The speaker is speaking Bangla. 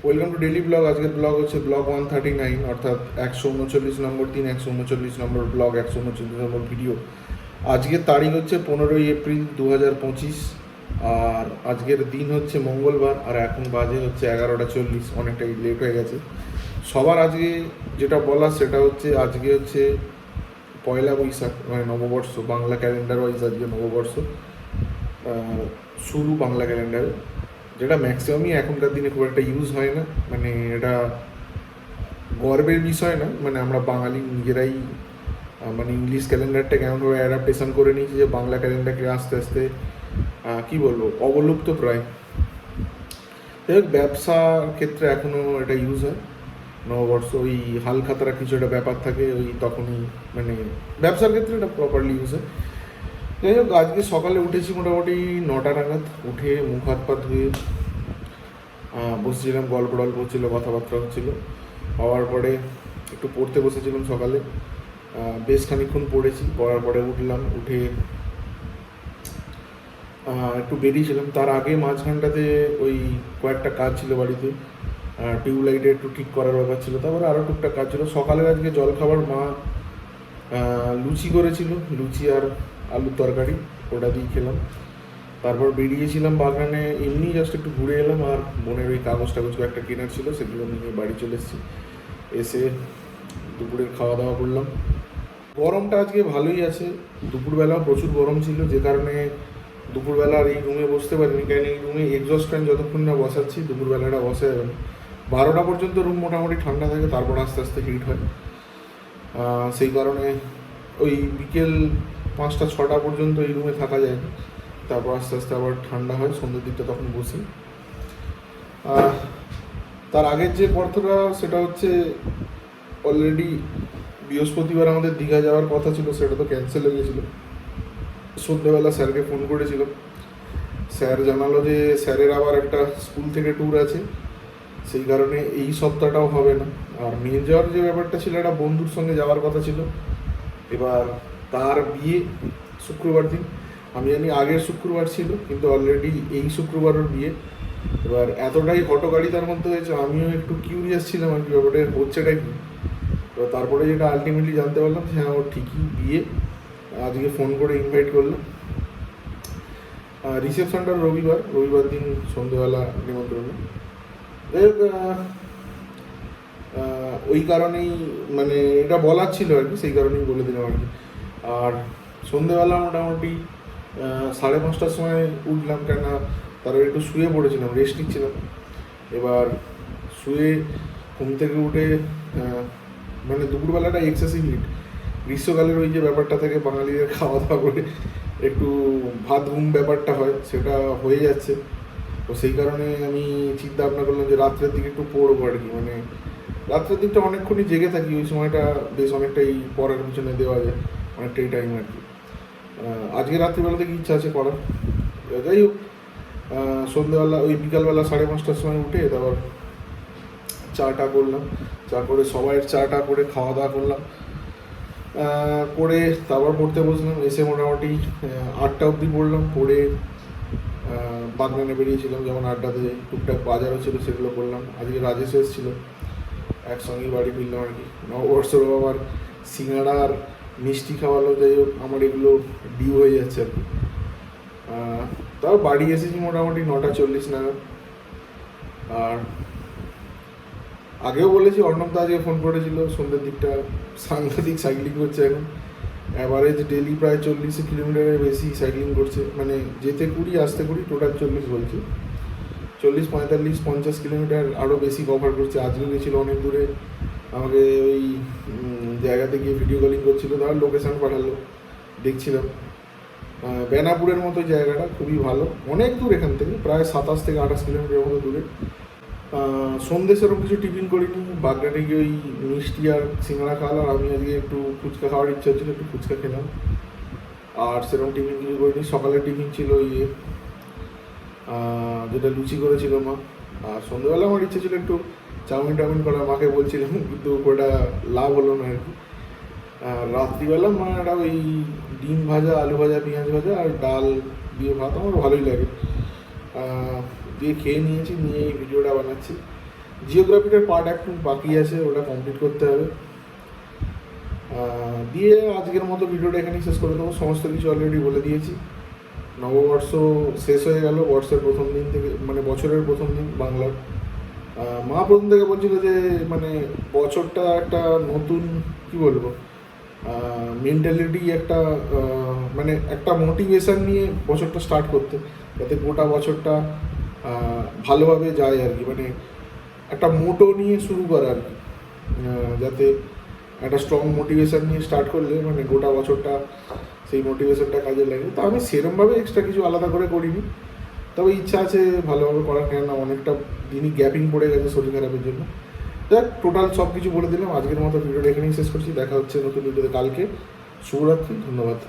Welcome to daily blog. আজকের ব্লগ হচ্ছে ব্লগ 139, অর্থাৎ 139 নম্বর দিন, 139 নম্বর ব্লগ, 139 নম্বর ভিডিও। আজকের তারিখ হচ্ছে 15 এপ্রিল 2025, আর আজকের দিন হচ্ছে মঙ্গলবার, আর এখন বাজে হচ্ছে 11:40। অনেকটাই লেট হয়ে গেছে। সবার আজকে যেটা বলার সেটা হচ্ছে আজকে হচ্ছে পয়লা বৈশাখ, মানে নববর্ষ। বাংলা ক্যালেন্ডার ওয়াইজ আজকে নববর্ষ শুরু বাংলা ক্যালেন্ডারে, যেটা ম্যাক্সিমামই এখনকার দিনে খুব একটা ইউজ হয় না। মানে এটা গর্বের বিষয় না, মানে আমরা বাঙালি নিজেরাই মানে ইংলিশ ক্যালেন্ডারটাকে এমনভাবে অ্যাডাপ্টেশন করে নিয়েছি যে বাংলা ক্যালেন্ডারকে আস্তে আস্তে কী বলবো, অবলুপ্ত প্রায়। যাই হোক, ব্যবসার ক্ষেত্রে এখনও এটা ইউজ হয়। নববর্ষ ওই হালখাতারা কিছু একটা ব্যাপার থাকে, ওই তখনই মানে ব্যবসার ক্ষেত্রে এটা প্রপারলি ইউজ হয়। যাই হোক, আজকে সকালে উঠেছি মোটামুটি 9টা নাগাদ। উঠে মুখ হাত পা ধুয়ে বসেছিলাম, গল্প টল্প হচ্ছিলো, কথাবার্তা হচ্ছিলো। হওয়ার পরে একটু পড়তে বসেছিলাম সকালে। বেশ খানিকক্ষণ পড়েছি। পড়ার পরে উঠলাম, উঠে একটু বেরিয়েছিলাম। তার আগে মাঝখানটাতে ওই কয়েকটা কাজ ছিল বাড়িতে, টিউবলাইটে একটু ঠিক করার ব্যাপার ছিল, তারপরে আরও টুকটাক কাজ ছিল। সকালে আজকে জলখাবার মা লুচি করেছিল, লুচি আর আলুর তরকারি, ওটা দিয়ে খেলাম। তারপর বেরিয়েছিলাম বাগানে, এমনি জাস্ট একটু ঘুরে এলাম। আর বোনের ওই কাগজ টাগজ একটা কেনার ছিল, সেগুলো নিয়ে বাড়ি চলে এসেছি। এসে দুপুরের খাওয়া দাওয়া করলাম। গরমটা আজকে ভালোই আছে। দুপুরবেলাও প্রচুর গরম ছিল, যে কারণে দুপুরবেলা আর এই রুমে বসতে পারিনি, কারণ এই রুমে এক্সস্ট ফ্যান যতক্ষণ না বসাচ্ছি দুপুরবেলাটা বসা যাবে না। 12টা পর্যন্ত রুম মোটামুটি ঠান্ডা থাকে, তারপর আস্তে আস্তে হিট হয়। সেই কারণে ওই বিকেল 5টা 6টা পর্যন্ত এই রুমে থাকা যায় না, তারপর আস্তে আস্তে আবার ঠান্ডা হয়। সন্ধ্যের দিকটা তখন বসি। তার আগের যে পর্বটা সেটা হচ্ছে অলরেডি বৃহস্পতিবার আমাদের দীঘা যাওয়ার কথা ছিল, সেটা তো ক্যান্সেল হয়ে গেছিলো। সন্ধ্যেবেলা স্যারকে ফোন করেছিল, স্যার জানালো যে স্যারের আবার একটা স্কুল থেকে ট্যুর আছে, সেই কারণে এই সপ্তাহটাও হবে না। আর মেয়ে যাওয়ার যে ব্যাপারটা ছিল, একটা বন্ধুর সঙ্গে যাওয়ার কথা ছিল। এবার তার বিয়ে শুক্রবার দিন। আমি জানি আগের শুক্রবার ছিল, কিন্তু অলরেডি এই শুক্রবারের বিয়ে। এবার এতটাই হটগাড়ি তার মধ্যে হয়েছে, আমিও একটু কিউরিয়াস ছিলাম আর কি ব্যাপারটা হচ্ছেটাই কি। তো তারপরে যেটা আলটিমেটলি জানতে পারলাম, হ্যাঁ ওর ঠিকই বিয়ে। আজকে ফোন করে ইনভাইট করলাম। রিসেপশনটা রবিবার দিন সন্ধ্যেবেলা নিমন্ত্রণ। যাই হোক, ওই কারণেই মানে এটা বলার ছিল আর কি, সেই কারণেই বলে দিলাম আর কি। আর সন্ধ্যেবেলা মোটামুটি 5:30টার সময় উঠলাম, কেননা তারপর একটু শুয়ে পড়েছিলাম, রেস্ট নিচ্ছিলাম। এবার শুয়ে ঘুম থেকে উঠে মানে দুপুরবেলাটা এক্সেসিভ হিট। গ্রীষ্মকালের ওই যে ব্যাপারটা থাকে বাঙালিদের খাওয়া দাওয়া করে একটু ভাত ঘুম ব্যাপারটা হয়, সেটা হয়ে যাচ্ছে। তো সেই কারণে আমি চিন্তা ভাবনা করলাম যে রাত্রের দিকে একটু পড়বো আর কি। মানে রাত্রের দিকটা অনেকক্ষণই জেগে থাকি, ওই সময়টা বেশ অনেকটাই পড়ার পিছনে দেওয়া যায়, অনেকটাই টাইম আর কি। আজকে রাত্রিবেলা থেকে ইচ্ছা আছে পড়ার। যাই হোক, সন্ধ্যেবেলা ওই বিকালবেলা 5:30টার সময় উঠে তারপর চাটা করলাম। চা করে সবাইয়ের চাটা করে খাওয়া দাওয়া করলাম, করে তারপর পড়তে বসলাম। এসে মোটামুটি 8টা অবধি পড়লাম। পড়ে বাগনানে বেরিয়েছিলাম, যেমন আড্ডাতে টুকটাক বাজারও ছিল, সেগুলো করলাম। আজকে রাজেশ এসেছিলো, একসঙ্গেই বাড়ি ফিরলাম আর কি। নববর্ষের আবার সিঙ্গাড়া আর মিষ্টি খাওয়ালো। যাই হোক, আমার এগুলো ডিউ হয়ে যাচ্ছে আর কি। তাও বাড়ি এসেছি মোটামুটি 9:40 নাগাদ। আর আগেও বলেছি, অর্ণবদা আজকে ফোন করেছিল সন্ধ্যের দিকটা, সাংঘাতিক সাইক্লিং করছে এখন। অ্যাভারেজ ডেলি প্রায় 40 কিলোমিটারের বেশি সাইক্লিং করছে, মানে যেতে 20 আসতে 20, টোটাল 40 বলছি। 40, 45, 50 কিলোমিটার আরও বেশি কভার করছে। আজকে গেছিলো অনেক দূরে, আমাকে ওই জায়গাতে গিয়ে ভিডিও কলিং করছিল, তার লোকেশান পাঠালো, দেখছিলাম। বেনাপুরের মতো জায়গাটা খুবই ভালো, অনেক দূর এখান থেকে, প্রায় 27 থেকে 28 কিলোমিটার মতো দূরে। সন্ধ্যে সেরকম কিছু টিফিন করিনি, বাগনানে গিয়ে ওই মিষ্টি আর সিঙ্গাড়া খাওয়ালাম। আমি আজকে একটু ফুচকা খাওয়ার ইচ্ছা হচ্ছিলো, একটু ফুচকা খেলাম। আর সেরকম টিফিন কিছু করিনি। সকালের টিফিন ছিল ইয়ে, যেটা লুচি করেছিল মা। আর সন্ধ্যেবেলা আমার ইচ্ছে ছিল একটু চাউমিন টাউমিন করা, মাকে বলছিলাম, কিন্তু ওটা লাভ হলো না আর কি। আর রাত্রিবেলা মা একটা ওই ডিম ভাজা, আলু ভাজা, পেঁয়াজ ভাজা আর ডাল দিয়ে ভাত, আমার ভালোই লাগে, দিয়ে খেয়ে নিয়েছি। নিয়ে এই ভিডিওটা বানাচ্ছি। জিওগ্রাফিটার পার্ট একটু বাকি আছে, ওটা কমপ্লিট করতে হবে। দিয়ে আজকের মতো ভিডিওটা এখানেই শেষ করে দেবো। সমস্ত কিছু অলরেডি বলে দিয়েছি। নববর্ষ শেষ হয়ে গেল, বর্ষের প্রথম দিন থেকে, মানে বছরের প্রথম দিন বাংলার। মা প্রথম থেকে বলছিল যে মানে বছরটা একটা নতুন, কি বলবো, মেন্টালিটি, একটা মানে একটা মোটিভেশন নিয়ে বছরটা স্টার্ট করতে, যাতে গোটা বছরটা ভালোভাবে যায় আর কি। মানে একটা মোটো নিয়ে শুরু করা আর কি, যাতে একটা স্ট্রং মোটিভেশন নিয়ে স্টার্ট করলে মানে গোটা বছরটা সেই মোটিভেশনটা কাজে লাগে। তো আমি সেরমভাবে এক্সট্রা কিছু আলাদা করে করিনি, তবে ইচ্ছা আছে ভালোভাবে করার, কেননা অনেকটা দিনই গ্যাপিং পড়ে গেছে শরীর খারাপের জন্য। দেখ, টোটাল সব কিছু বলে দিলাম। আজকের মতো ভিডিওটা এখানেই শেষ করছি। দেখা হচ্ছে নতুন ভিডিওতে কালকে। শুভরাত্রি, ধন্যবাদ।